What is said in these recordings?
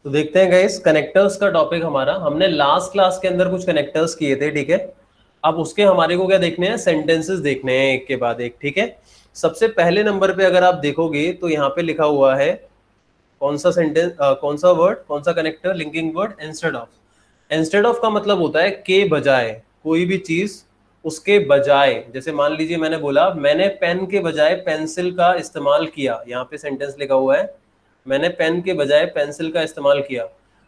तो देखते हैं गाइस, कनेक्टर्स का टॉपिक हमारा, हमने लास्ट क्लास के अंदर कुछ कनेक्टर्स किए थे, ठीक है। अब उसके हमारे को क्या देखने हैं, सेंटेंसेस देखने हैं एक के बाद एक, ठीक है। सबसे पहले नंबर पे अगर आप देखोगे तो यहाँ पे लिखा हुआ है कौन सा सेंटेंस, कौन सा वर्ड, कौन सा connector, linking word, instead of. Instead of का मतलब होता है के बजाय, कोई भी चीज उसके बजाय। जैसे मान लीजिए मैंने बोला मैंने पेन के बजाय पेंसिल का इस्तेमाल किया, यहाँ पे सेंटेंस लिखा हुआ है मैंने पेन के बजाय पेंसिल का इस्तेमाल किया।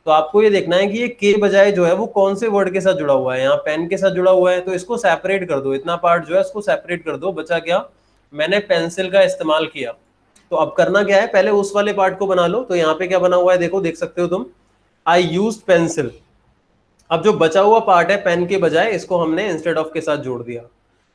तो आपको ये देखना है कि ये के बजाय जो है वो कौन से वर्ड के साथ जुड़ा हुआ है। यहाँ पेन के साथ जुड़ा हुआ है तो इसको सेपरेट कर दो, इतना पार्ट जो है इसको सेपरेट कर दो, बचा क्या, मैंने पेंसिल का इस्तेमाल किया। तो अब करना क्या है, पहले उस वाले पार्ट को बना लो। तो यहाँ पे क्या बना हुआ है देखो, देख सकते हो तुम, आई यूज पेंसिल। अब जो बचा हुआ पार्ट है पेन के बजाय, इसको हमने इंस्टेड ऑफ के साथ जोड़ दिया।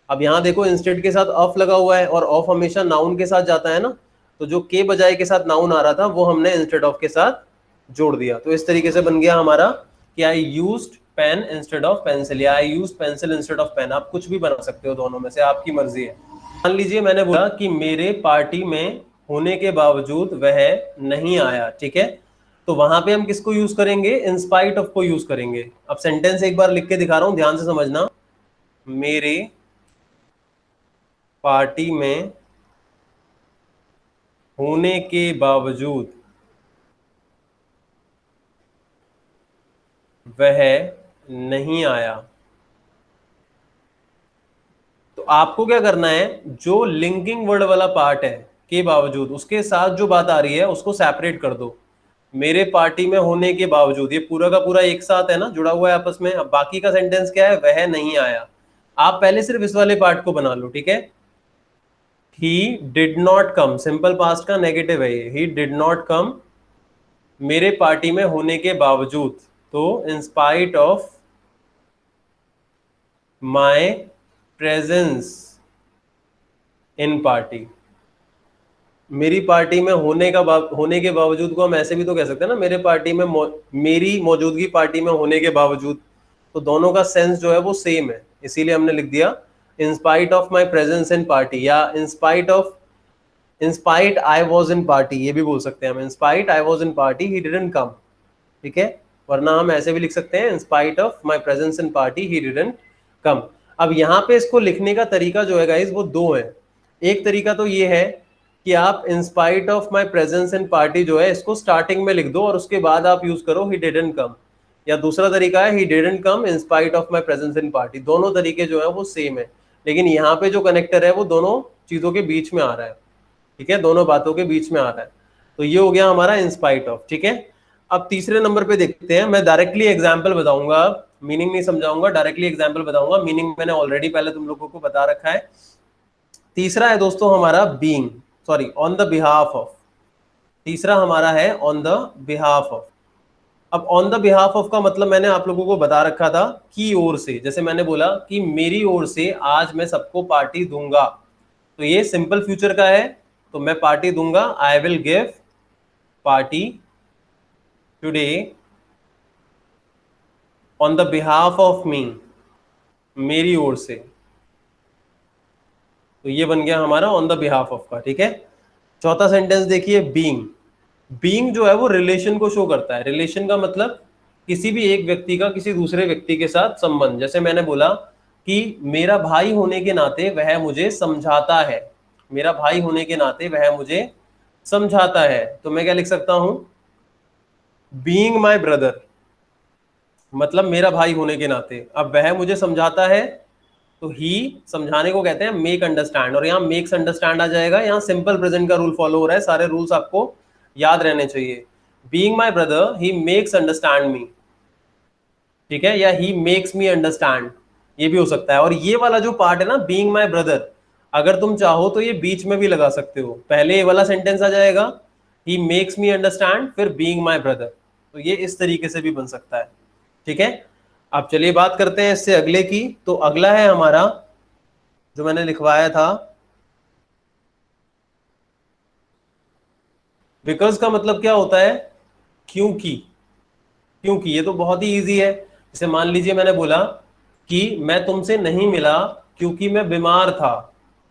अब यहाँ देखो इंस्टेड के साथ ऑफ लगा हुआ है और ऑफ हमेशा नाउन के साथ जाता है ना, तो जो के बजाय के साथ नाउन आ रहा था वो हमने इंस्टेड ऑफ के साथ जोड़ दिया। तो इस तरीके से बन गया हमारा कि I used pen instead of pencil, या I used pencil instead of pen. आप कुछ भी बना सकते हो, दोनों में से आपकी मर्जी है। मान लीजिए मैंने बोला कि मेरे पार्टी में होने के बावजूद वह नहीं आया, ठीक है। तो वहां पे हम किसको यूज करेंगे, इंस्पाइट ऑफ को यूज करेंगे। अब सेंटेंस एक बार लिख के दिखा रहा हूं, ध्यान से समझना। मेरे पार्टी में होने के बावजूद वह नहीं आया। तो आपको क्या करना है, जो लिंकिंग वर्ड वाला पार्ट है के बावजूद, उसके साथ जो बात आ रही है उसको सेपरेट कर दो। मेरे पार्टी में होने के बावजूद, ये पूरा का पूरा एक साथ है ना, जुड़ा हुआ है आपस में। अब बाकी का सेंटेंस क्या है, वह नहीं आया। आप पहले सिर्फ इस वाले पार्ट को बना लो, ठीक है। He did not come, simple past का नेगेटिव है ये, ही डिड नॉट कम मेरे पार्टी में होने के बावजूद। तो इन spite of my presence in party, मेरी पार्टी में होने के बावजूद को हम ऐसे भी तो कह सकते हैं ना, मेरे पार्टी में मेरी मौजूदगी पार्टी में होने के बावजूद। तो दोनों का सेंस जो है वो सेम है, इसीलिए हमने लिख दिया in spite of my presence in party, या in spite I was in party, ये भी बोल सकते हैं हम। In spite I was in party he didn't come, ठीक है। वरना हम ऐसे भी लिख सकते हैं in spite of my presence in party he didn't come. अब यहाँ पे इसको लिखने का तरीका जो है गाइस वो दो है। एक तरीका तो ये है कि आप इन spite of my presence in party जो है इसको स्टार्टिंग में लिख दो और उसके बाद आप यूज करो ही डिडंट कम। या दूसरा तरीका है ही didn't come in spite of my presence in party. दोनों तरीके जो है वो सेम है, लेकिन यहाँ पे जो कनेक्टर है वो दोनों चीजों के बीच में आ रहा है, ठीक है, दोनों बातों के बीच में आ रहा है। तो ये हो गया हमारा इन स्पाइट ऑफ, ठीक है। अब तीसरे नंबर पे देखते हैं, मैं डायरेक्टली एग्जाम्पल बताऊंगा, मीनिंग नहीं समझाऊंगा, डायरेक्टली एग्जाम्पल बताऊंगा। मीनिंग मैंने ऑलरेडी पहले तुम लोगों को बता रखा है। तीसरा है दोस्तों हमारा being, sorry on the behalf of. तीसरा हमारा है ऑन द बिहाफ ऑफ। अब ऑन द बिहाफ ऑफ का मतलब मैंने आप लोगों को बता रखा था, की ओर से। जैसे मैंने बोला कि मेरी ओर से आज मैं सबको पार्टी दूंगा, तो ये सिंपल फ्यूचर का है। तो मैं पार्टी दूंगा, I will give party today on the behalf of me, मेरी ओर से। तो ये बन गया हमारा ऑन द बिहाफ ऑफ का, ठीक है। चौथा सेंटेंस देखिए, बीइंग। बीइंग जो है वो रिलेशन को शो करता है। रिलेशन का मतलब किसी भी एक व्यक्ति का किसी दूसरे व्यक्ति के साथ संबंध। जैसे मैंने बोला कि मेरा भाई होने के नाते वह मुझे समझाता है, मेरा भाई होने के नाते वह मुझे समझाता है, तो मैं क्या लिख सकता हूं, बीइंग माई ब्रदर, मतलब मेरा भाई होने के नाते। अब वह मुझे समझाता है, तो ही समझाने को कहते हैं मेक अंडरस्टैंड, और यहाँ मेक्स अंडरस्टैंड आ जाएगा। यहाँ सिंपल प्रेजेंट का रूल फॉलो हो रहा है, सारे रूल्स आपको याद रहने चाहिए। Being my brother he makes understand me, ठीक है, या ही मेक्स मी अंडरस्टैंड, ये भी हो सकता है। और ये वाला जो पार्ट है ना, बीइंग माई ब्रदर, अगर तुम चाहो तो ये बीच में भी लगा सकते हो। पहले ये वाला सेंटेंस आ जाएगा ही मेक्स मी अंडरस्टैंड, फिर बीइंग माई ब्रदर। तो ये इस तरीके से भी बन सकता है, ठीक है। अब चलिए बात करते हैं इससे अगले की। तो अगला है हमारा जो मैंने लिखवाया था, बिकॉज का मतलब क्या होता है, क्योंकि। क्योंकि ये तो बहुत ही इजी है। जैसे मान लीजिए मैंने बोला कि मैं तुमसे नहीं मिला क्योंकि मैं बीमार था,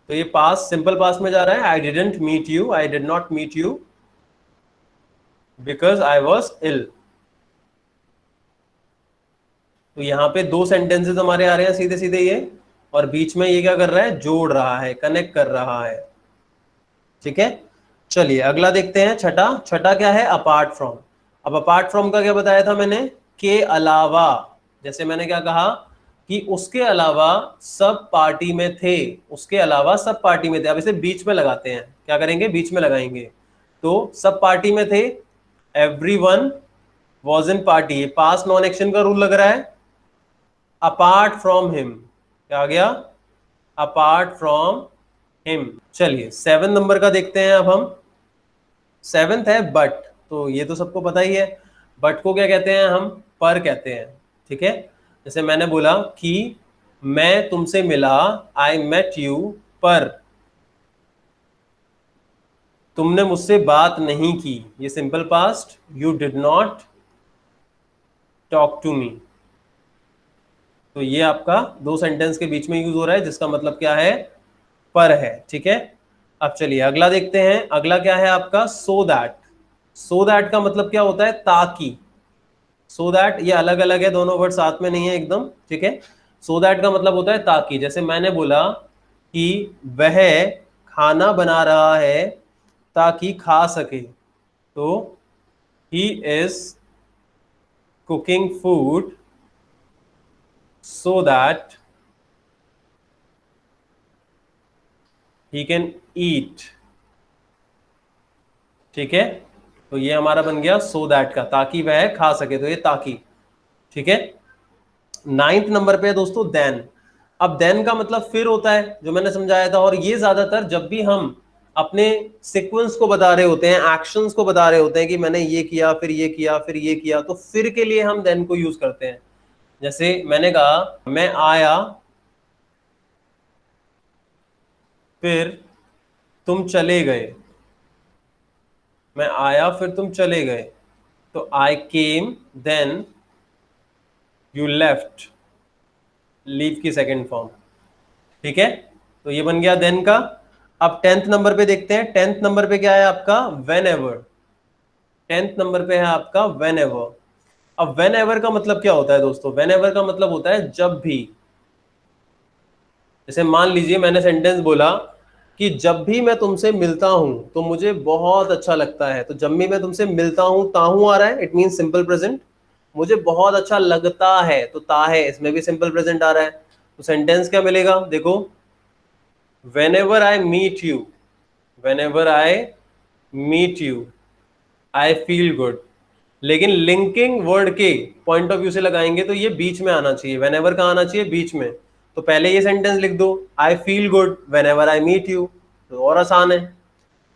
तो ये पास, सिंपल पास में जा रहा है। I didn't meet you, I did not meet you because I was ill. तो यहाँ पे दो सेंटेंसेस हमारे आ रहे हैं सीधे सीधे ये, और बीच में ये क्या कर रहा है, जोड़ रहा है, कनेक्ट कर रहा है। ठीक है, चलिए अगला देखते हैं। छठा, छठा क्या है, अपार्ट फ्रॉम। अब अपार्ट फ्रॉम का क्या बताया था मैंने, के अलावा। जैसे मैंने क्या कहा कि उसके अलावा सब पार्टी में थे, उसके अलावा सब पार्टी में थे। अब इसे बीच में लगाते हैं, क्या करेंगे, बीच में लगाएंगे। तो सब पार्टी में थे, everyone was in party, pass non action का रूल लग रहा है। अपार्ट फ्रॉम हिम, क्या आ गया, अपार्ट फ्रॉम हिम। चलिए 7 नंबर का देखते हैं अब हम। 7th है बट, तो ये तो सबको पता ही है, बट को क्या कहते हैं हम, पर कहते हैं। ठीक है, जैसे मैंने बोला कि मैं तुमसे मिला, आई मेट यू, पर तुमने मुझसे बात नहीं की, ये simple past, you did not talk to me. तो ये आपका दो सेंटेंस के बीच में यूज हो रहा है, जिसका मतलब क्या है, पर है। ठीक है, अब चलिए अगला देखते हैं। अगला क्या है आपका, सो दैट। सो दैट का मतलब क्या होता है, ताकि। सो दैट, ये अलग अलग है, दोनों वर्ड साथ में नहीं है एकदम। ठीक है, सो दैट का मतलब होता है ताकि। जैसे मैंने बोला कि वह खाना बना रहा है ताकि खा सके, तो he is cooking food so that he can eat। ठीक है, तो ये हमारा बन गया so that का, ताकि वह खा सके, तो ये ताकि। ठीक है, 9th नंबर पे है दोस्तों देन। अब देन का मतलब फिर होता है, जो मैंने समझाया था। और ये ज्यादातर जब भी हम अपने सीक्वेंस को बता रहे होते हैं, एक्शंस को बता रहे होते हैं कि मैंने ये किया, फिर ये किया, फिर ये किया, तो फिर के लिए हम देन को यूज करते हैं। जैसे मैंने कहा मैं आया, फिर तुम चले गए। मैं आया फिर तुम चले गए, तो I came then you left, leave की सेकेंड फॉर्म। ठीक है, तो ये बन गया देन का। अब 10th नंबर पे देखते हैं। 10th नंबर पे क्या है आपका, वेन एवर। 10th नंबर पे है आपका वेन एवर। अब वेन एवर का मतलब क्या होता है दोस्तों, वेन एवर का मतलब होता है जब भी। जैसे मान लीजिए मैंने सेंटेंस बोला कि जब भी मैं तुमसे मिलता हूं तो मुझे बहुत अच्छा लगता है, तो जब भी मैं तुमसे मिलता हूं, ताहू आ रहा है, इट मीन सिंपल प्रेजेंट। मुझे बहुत अच्छा लगता है, तो ता है, इसमें भी सिंपल प्रेजेंट आ रहा है। तो सेंटेंस क्या मिलेगा, देखो, whenever I meet you, whenever I meet you I feel good. लेकिन लिंकिंग वर्ड के पॉइंट ऑफ व्यू से लगाएंगे तो ये बीच में आना चाहिए, वेन एवर कहाँ आना चाहिए, बीच में। तो पहले ये सेंटेंस लिख दो, I feel good whenever I meet you, तो और आसान है।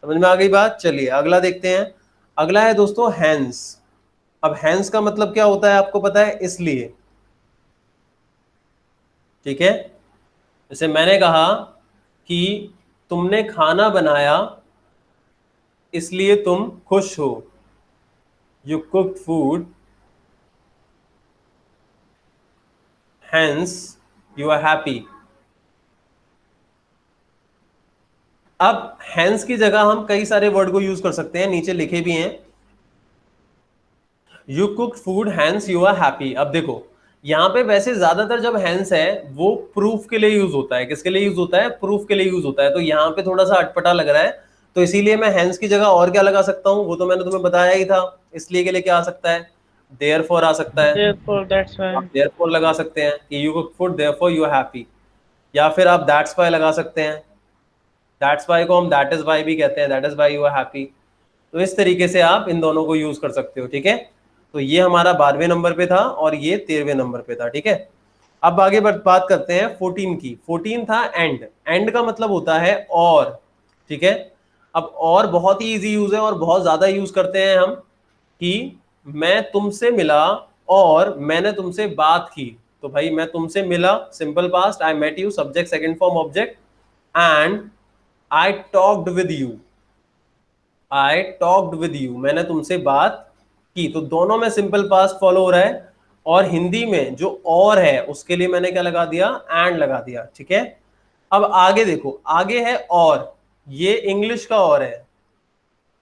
समझ में आ गई बात। चलिए अगला देखते हैं। अगला है दोस्तों हैंस। अब हैंस का मतलब क्या होता है आपको पता है, इसलिए। ठीक है, जैसे मैंने कहा कि तुमने खाना बनाया इसलिए तुम खुश हो, you cooked food hence you are happy। अब hence की जगह हम कई सारे वर्ड को यूज कर सकते हैं, नीचे लिखे भी हैं। You cook food hence you are happy। अब देखो यहां पे वैसे ज्यादातर जब hence है वो प्रूफ के लिए यूज होता है। किसके लिए यूज होता है, प्रूफ के लिए यूज होता है। तो यहाँ पे थोड़ा सा अटपटा लग रहा है, तो इसीलिए मैं hence की जगह और क्या लगा सकता हूँ, वो तो मैंने तुम्हें बताया ही था। इसलिए के लिए क्या आ सकता है, therefore आ सकता है। Therefore, that's आप why. therefore लगा सकते हैं कि you cook food therefore you are happy, या फिर आप that's why लगा सकते हैं। दैट्स वाई को हम दैट इज वाई भी कहते हैं, that is why you are happy. तो इस तरीके से आप इन दोनों को यूज कर सकते हो। ठीक है, तो ये हमारा 12वें नंबर पे था और ये 13वें नंबर पे था। ठीक है, अब आगे बात करते हैं 14 की। 14 था एंड। एंड का मतलब होता है और। ठीक है, अब और बहुत ही इजी यूज है और बहुत ज्यादा यूज करते हैं हम, कि मैं तुमसे मिला और मैंने तुमसे बात की। तो भाई मैं तुमसे मिला, simple past, I met you, subject second form object, and I talked with you, I talked with you, मैंने तुमसे बात की। तो दोनों में सिंपल पास्ट फॉलो हो रहा है। और हिंदी में जो और है उसके लिए मैंने क्या लगा दिया, एंड लगा दिया। ठीक है, अब आगे देखो, आगे है और, ये इंग्लिश का और है।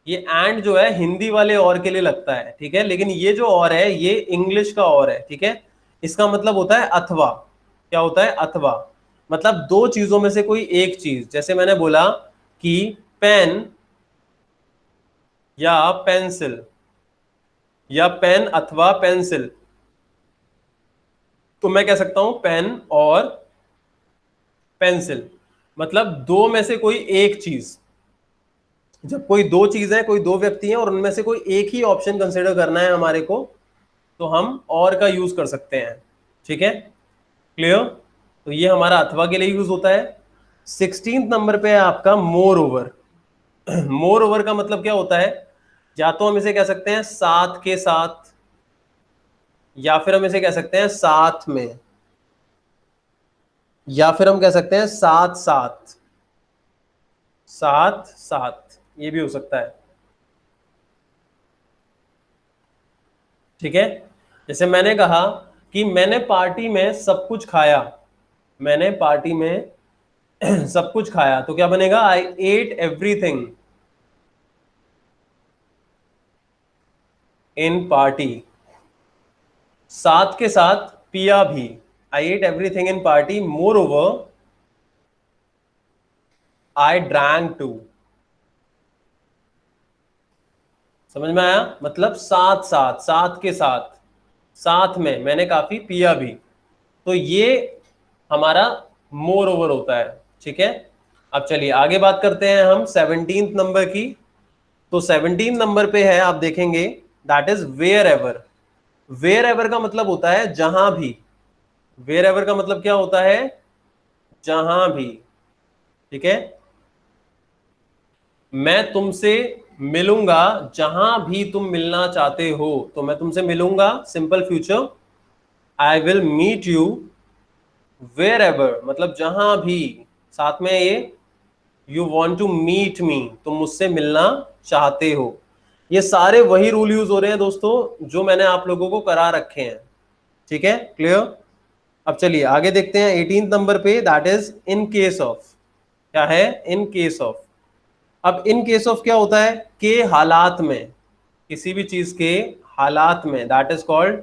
ये एंड जो है हिंदी वाले और के लिए लगता है। ठीक है, लेकिन ये जो और है ये इंग्लिश का और है। ठीक है, इसका मतलब होता है अथवा। क्या होता है? अथवा। मतलब दो चीजों में से कोई एक चीज, जैसे मैंने बोला कि पेन या पेंसिल, या पेन अथवा पेंसिल, तो मैं कह सकता हूं पेन और पेंसिल। मतलब दो में से कोई एक चीज, जब कोई दो चीज है, कोई दो व्यक्ति हैं और उनमें से कोई एक ही ऑप्शन कंसिडर करना है हमारे को, तो हम और का यूज कर सकते हैं। ठीक है, क्लियर? तो ये हमारा अथवा के लिए यूज होता है। 16th नंबर पे है आपका मोर ओवर। मोर ओवर का मतलब क्या होता है? या तो हम इसे कह सकते हैं साथ के साथ, या फिर हम इसे कह सकते हैं साथ में, या फिर हम कह सकते हैं साथ साथ। साथ साथ ये भी हो सकता है। ठीक है, जैसे मैंने कहा कि मैंने पार्टी में सब कुछ खाया, मैंने पार्टी में सब कुछ खाया, तो क्या बनेगा? I ate everything in party. साथ के साथ पिया भी, I ate everything in party, moreover I drank too. समझ में आया? मतलब साथ साथ, साथ के साथ, साथ में मैंने काफी पिया भी, तो ये हमारा मोर ओवर होता है। ठीक है, अब चलिए आगे बात करते हैं हम 17th नंबर की। तो 17 नंबर पे है, आप देखेंगे, that is wherever. Wherever का मतलब होता है जहां भी। वेयर एवर का मतलब क्या होता है? जहां भी। ठीक है, मैं तुमसे मिलूंगा जहां भी तुम मिलना चाहते हो, तो मैं तुमसे मिलूंगा, simple future, I will meet you wherever, मतलब जहां भी, साथ में ये you want to meet me, तुम मुझसे मिलना चाहते हो। ये सारे वही रूल यूज हो रहे हैं दोस्तों जो मैंने आप लोगों को करा रखे हैं। ठीक है, क्लियर? अब चलिए आगे देखते हैं 18th नंबर पे, that is in case of. क्या है? इन केस ऑफ। अब इन केस ऑफ क्या होता है? के हालात में, किसी भी चीज के हालात में, that is called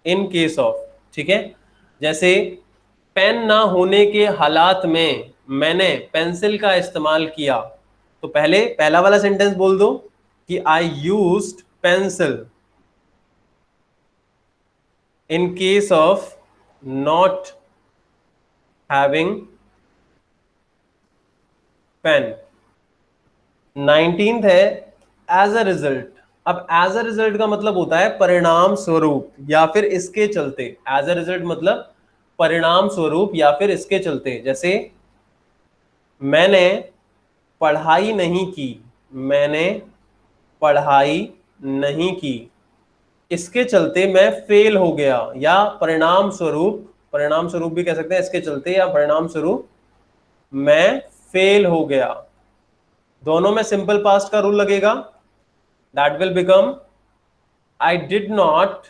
in case of. ठीक है, जैसे पेन ना होने के हालात में मैंने पेंसिल का इस्तेमाल किया, तो पहले पहला वाला सेंटेंस बोल दो कि I used pencil in case of not having pen. 19th है एज अ रिजल्ट। अब एज अ रिजल्ट का मतलब होता है परिणाम स्वरूप या फिर इसके चलते। एज अ रिजल्ट मतलब परिणाम स्वरूप या फिर इसके चलते। जैसे मैंने पढ़ाई नहीं की, मैंने पढ़ाई नहीं की, इसके चलते मैं फेल हो गया, या परिणाम स्वरूप, परिणाम स्वरूप भी कह सकते हैं इसके चलते, या परिणाम स्वरूप मैं फेल हो गया। दोनों में सिंपल पास्ट का रूल लगेगा, that will become I did not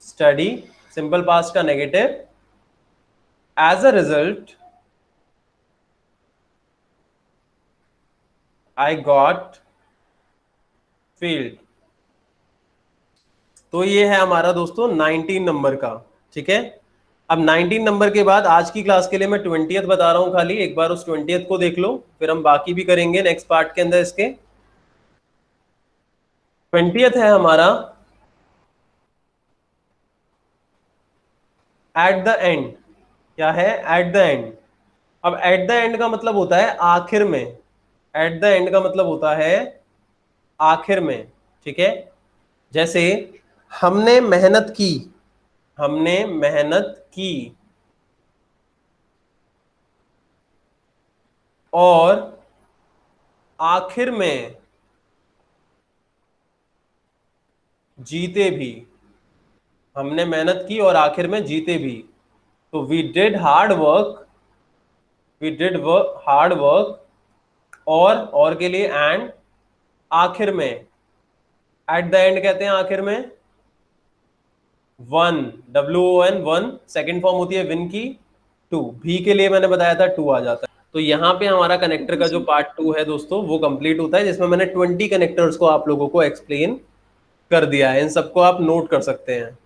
study, simple past का negative, as a result I got failed. तो ये है हमारा दोस्तों 19 नंबर का। ठीक है, अब 19 नंबर के बाद आज की क्लास के लिए मैं 20th बता रहा हूं, खाली एक बार उस 20th को देख लो, फिर हम बाकी भी करेंगे नेक्स्ट पार्ट के अंदर। इसके 20th है हमारा एट द एंड। क्या है? At the end. अब एट द एंड का मतलब होता है आखिर में। एट द एंड का मतलब होता है आखिर में। ठीक है, जैसे हमने मेहनत की, हमने मेहनत की और आखिर में जीते भी। हमने मेहनत की और आखिर में जीते भी, तो we did hard work, we did work hard work, और के लिए एंड, आखिर में, एट द एंड कहते हैं आखिर में, one, WON, one, second form होती है विन की, टू, भी के लिए मैंने बताया था टू आ जाता है। तो यहाँ पे हमारा कनेक्टर का जो पार्ट टू है दोस्तों वो कंप्लीट होता है, जिसमें मैंने 20 कनेक्टर्स को आप लोगों को एक्सप्लेन कर दिया है। इन सबको आप नोट कर सकते हैं।